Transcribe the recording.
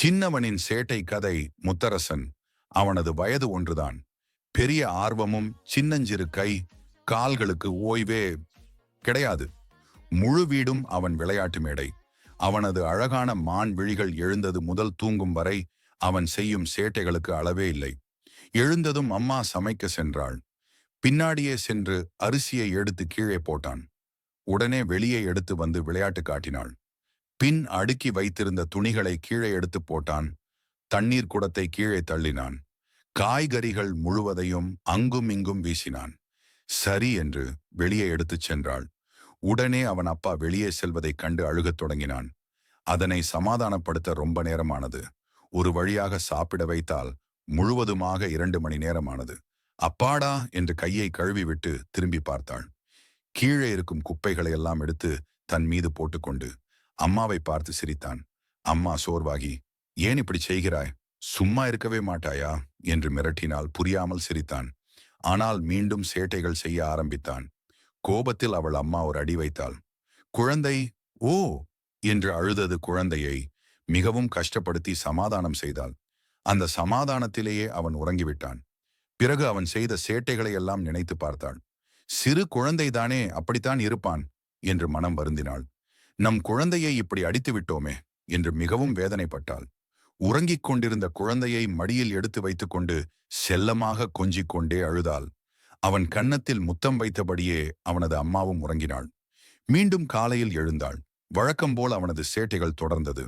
சின்னவனின் சேட்டை கதை. முத்தரசன். அவனது வயது ஒன்றுதான். பெரிய ஆர்வமும் சின்னஞ்சிறு கை கால்களுக்கு ஓய்வே கிடையாது. முழு வீடும் அவன் விளையாட்டு மேடை. அவனது அழகான மான் விழிகள் எழுந்தது முதல் தூங்கும் வரை அவன் செய்யும் சேட்டைகளுக்கு அளவே இல்லை. எழுந்ததும் அம்மா சமைக்க சென்றாள். பின்னாடியே சென்று அரிசியை எடுத்து கீழே போட்டான். உடனே வெளியே எடுத்து வந்து விளையாட்டு காட்டினாள். பின் அடுக்கி வைத்திருந்த துணிகளை கீழே எடுத்து போட்டான். தண்ணீர் குடத்தை கீழே தள்ளினான். காய்கறிகள் முழுவதையும் அங்கும் இங்கும் வீசினான். சரி என்று வெளியே எடுத்துச் சென்றாள். உடனே அவன் அப்பா வெளியே செல்வதைக் கண்டு அழுகத் தொடங்கினான். அதனை சமாதானப்படுத்த ரொம்ப நேரமானது. ஒரு வழியாக சாப்பிட வைத்தால் முழுவதுமாக 2 மணி நேரமானது. அப்பாடா என்று கையை கழுவிவிட்டு திரும்பி பார்த்தாள். கீழே இருக்கும் குப்பைகளை எல்லாம் எடுத்து தன் மீது போட்டுக்கொண்டு அம்மாவை பார்த்து சிரித்தான். அம்மா சோர்வாகி, ஏன் இப்படி செய்கிறாய்? சும்மா இருக்கவே மாட்டாயா என்று மிரட்டினால் புரியாமல் சிரித்தான். ஆனால் மீண்டும் சேட்டைகள் செய்ய ஆரம்பித்தான். கோபத்தில் அவள் அம்மா ஒரு அடி வைத்தாள். குழந்தை ஓ என்று அழுதது குழந்தையை மிகவும் கஷ்டப்படுத்தி சமாதானம் செய்தாள். அந்த சமாதானத்திலேயே அவன் உறங்கிவிட்டான். பிறகு அவன் செய்த சேட்டைகளை எல்லாம் நினைத்து பார்த்தாள். சிறு குழந்தைதானே, அப்படித்தான் இருப்பான் என்று மனம் வருந்தினாள். நம் குழந்தையை இப்படி அடித்து விட்டோமே என்று மிகவும் வேதனைப்பட்டாள். உறங்கிக் கொண்டிருந்த குழந்தையை மடியில் எடுத்து வைத்துக்கொண்டு செல்லமாக கொஞ்சிக் கொண்டே அழுதாள். அவன் கன்னத்தில் முத்தம் வைத்தபடியே அவனது அம்மாவும் உறங்கினாள். மீண்டும் காலையில் எழுந்தாள். வழக்கம்போல் அவனது சேட்டைகள் தொடர்ந்தது.